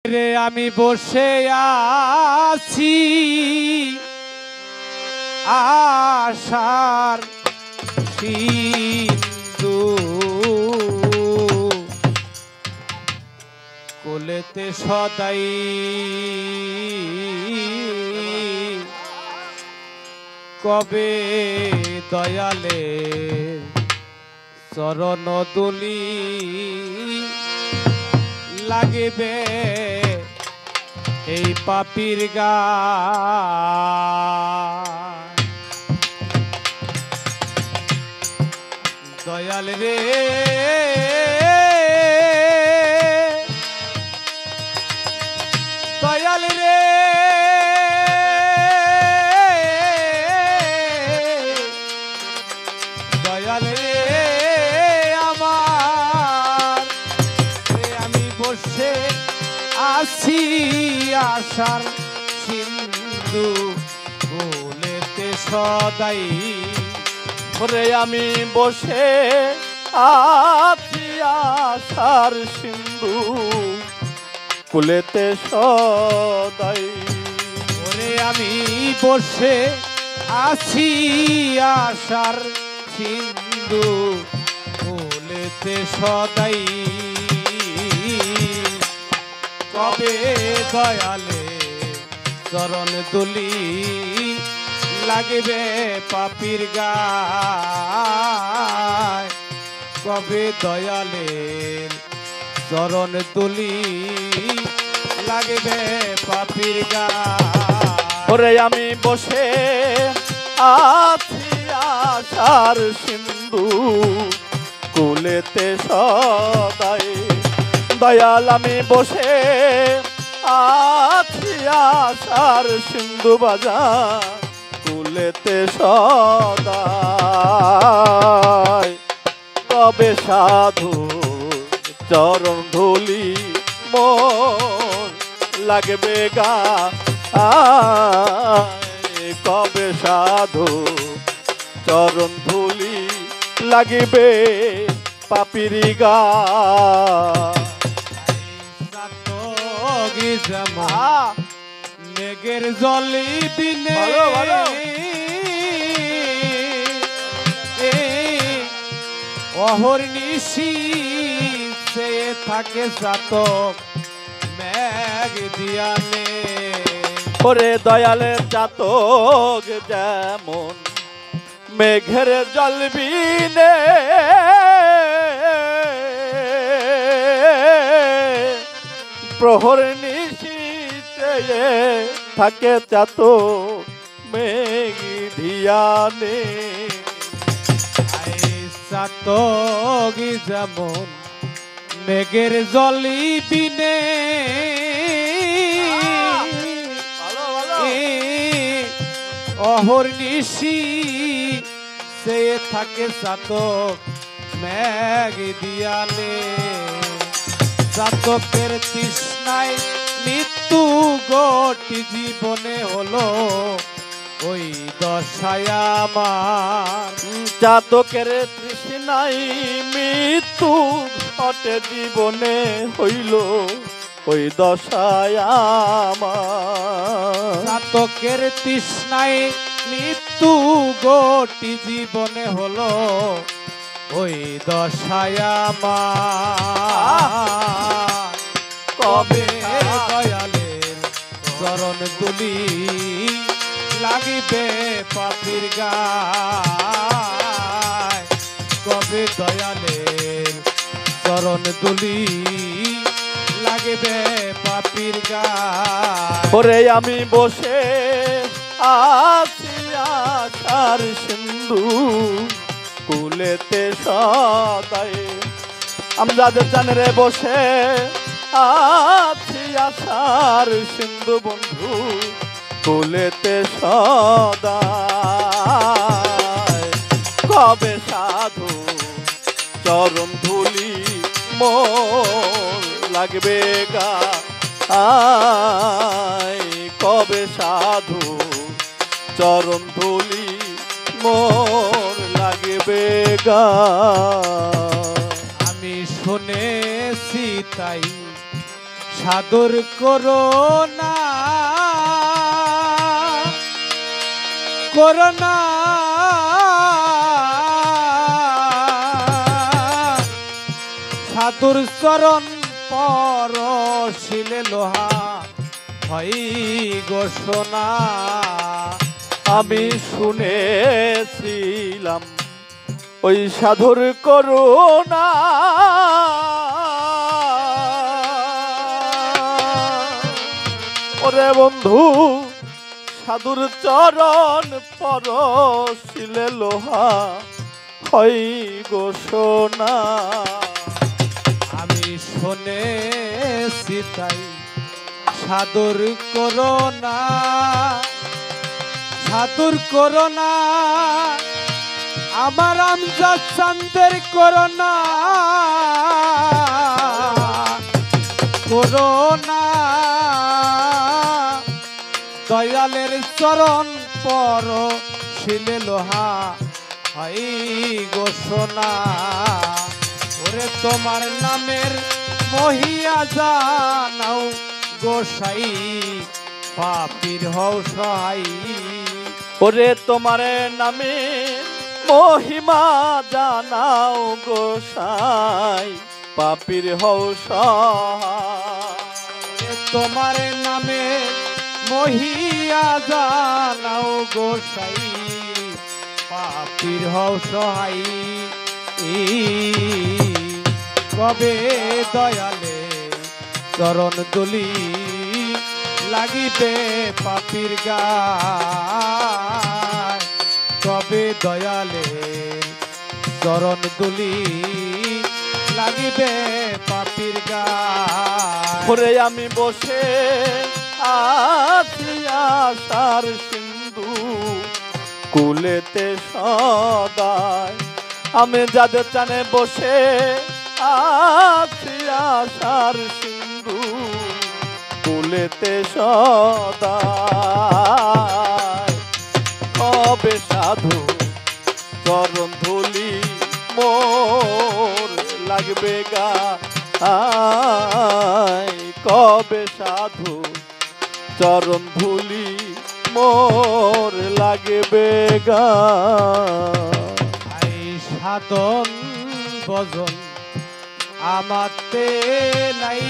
রে আমি বসে আছি আশার সিন্ধু কোলেতে সদাই কবে দয়ালে চরণ দুলি লাগিবে এই পাপির গায় দয়াল রে দয়াল রে দয়াল রে আমার আমি বসে আছি আশার সিন্ধু কোলেতে সদাই ওরে আমি বসে আছি আশার সিন্ধু কোলেতে সদাই ওরে আমি বসে আছি আশার সিন্ধু কোলেতে সদাই কবে দয়ালে চরণ দুলি লাগিবে পাপির গায় কবে দয়ালের চরণ দুলি লাগিবে পাপির গায় ওরে আমি বসে আছি আশার সিন্ধু কোলেতে সদাই দয়াল আমি বসে আছি আশার সিন্ধু বাজার কোলেতে সদাই কবে সাধু চরণ ধুলি মন লাগবে গা কবে সাধু চরণ ধুলি লাগিবে পাপিরি গা মেঘের জলি বিনে অহর নিশি সে থাকে জাতক মেঘ দিয়ানে ওরে দয়ালের জাতক যেমন মেঘের জল বিনে প্রহর নিশিতে থাকে জাতক মেঘ ধিয়ানে জাতক যেমন মেঘের জলি বিনে অহর নিশি সে থাকে জাতক মেঘ দিয়ালে জাতকের তৃষ্ণায় মৃত্যু গটি জীবনে হলো ওই দশায় আমার জাতকের তৃষ্ণাই মৃত্যু ঘটে জীবনে হইল ওই দশায় আমার জাতকের তৃষ্ণায় মৃত্যু গটি জীবনে হলো ওই দশায় আমার কবে দয়ালের চরণ দুলি লাগিবে পাপির গায় কবে দয়ালের চরণ দুলি লাগিবে পাপির গায় ওরে আমি বসে আছি আশার সিন্ধু কোলেতে সদাই আমজাদের জানে বসে আছি আশার সিন্ধু বন্ধু কোলেতে সদাই কবে সাধু চরণ ধুলি মোর লাগবে গা কবে সাধু চরণ ধুলি মোর লাগবে গা আমি শুনেছি তাই সাদর করোনা করোনা সাধুর চরণ পরশিলে লোহা হয় ঘোষণা। আমি শুনেছিলাম ওই সাধুর করুণা, ওরে বন্ধু সাধুর চরণ পরশিলে লোহা হয় ঘোষণা। আমি শুনেছি তাই সাধুর করোনা সাধুর করোনা আমার আমজাদ চাঁদের করোনা করোনা দয়ালের চরণ পর শিলে লোহা হয় ঘোষণা। ওরে তোমার নামের মহিয়া জানাও গোসাই পাপীর হও সহাই। ওরে তোমার নামে মহিমা জানাও গোসাই পাপীর হও সহায়। তোমার নামে মহিয়া জানাও গোসাই পাপীর হও সহাই। কবে দয়ালে চরণ দুলি লাগিবে পাপীর গায়, কবে দয়ালে চরণ দুলি লাগিবে পাপীর গায়। ওরে আমি বসে আছি আশার সিন্ধু কুলেতে সদায়, আমি যাদের টানে বসে আছি আশার সিন্ধু কুলেতে সদায়। কবে সাধু চরণ ধুলি মোর লাগবে গা, কবে সাধু চরণ ধুলি মোর লাগবে গা। সাধন ভজন আমাতে নাই,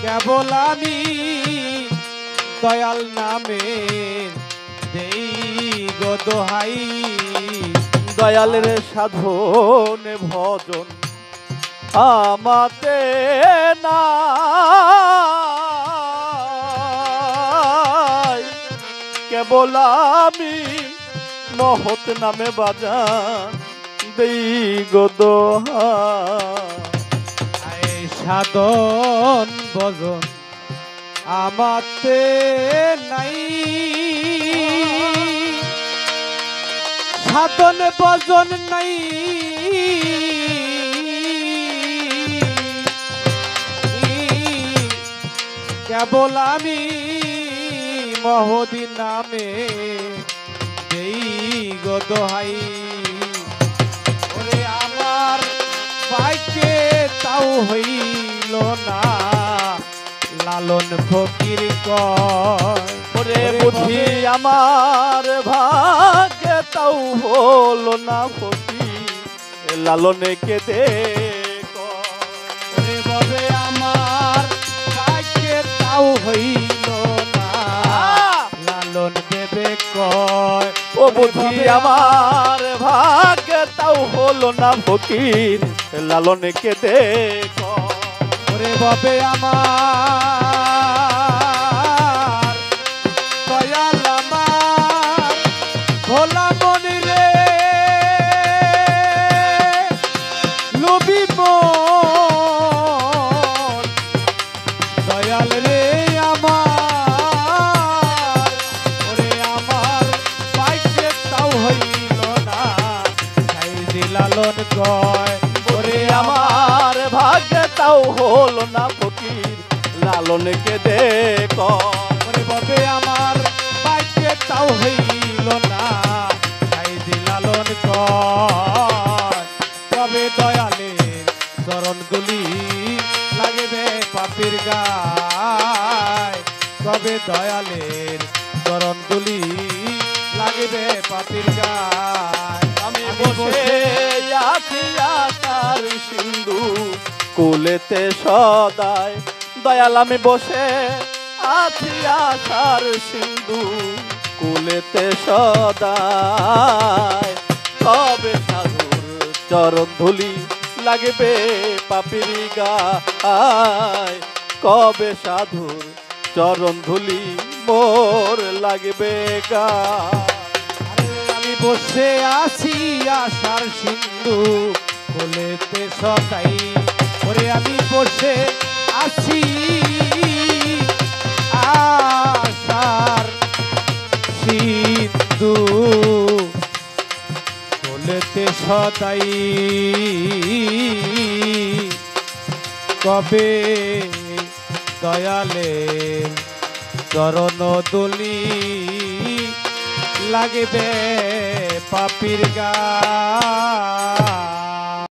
কেবল আমি দয়াল নামে দেই গো দোহাই। দয়ালের সাধন ভজন আমাতে নাই, কেবল আমি মহৎ নামে বাজান দেই গো দোহাই। সাধন ভজন আমাতে নাই, সাধন ভজন নাই, কেবল আমি মহদি নামে দেই গো দোহাই। ওরে আমার বাইকে তাও হইল না লালন ফকির কয়। ওরে বুঝি আমার ভাগ্যে তাও হলো না ফকির লালনে কেঁদে কয়। ওরে ববে আমার ভাগ্যে তাও হইল না লালন দেবে কয়। ও বুঝি আমার ভাগ্যে তাও হলো না ফকির লালনে কেঁদে কয়। ওরে ববে আমার দয়াল আমার ভোলা মনি রে লবি মন দয়াল রে আমার। ওরে আমার বাইকে তাও হইল না তাই দিলালন কয়। ওরে আমার ভাগ্যে তাও হলো না ফকির লালনে কেঁদে কয়। ওরে ববে আমার বাইকে তাও হইল না তাই দিলালন কয়। তবে দয়ালে চরণ দুলি লাগিবে পাপীর গায় কবে দয়ালের চরণ দুলি লাগিবে পাপীর গায় আমি বসে আছি আশার সিন্ধু কুলেতে সদায় দয়াল আমি বসে আছি আশার সিন্ধু কুলেতে সদায় কবে সাধুর চরণ ধুলি লাগবে পাপীর গায় কবে সাধুর চরণ ধুলি মোর লাগবে গায় আমি বসে আছি আশার সিন্ধু কোলেতে সদাই ওরে আমি বসে আছি আশার সিন্ধু কোলেতে সদাই কবে দয়ালের চরণ দুলি লাগিবে পাপীর গায়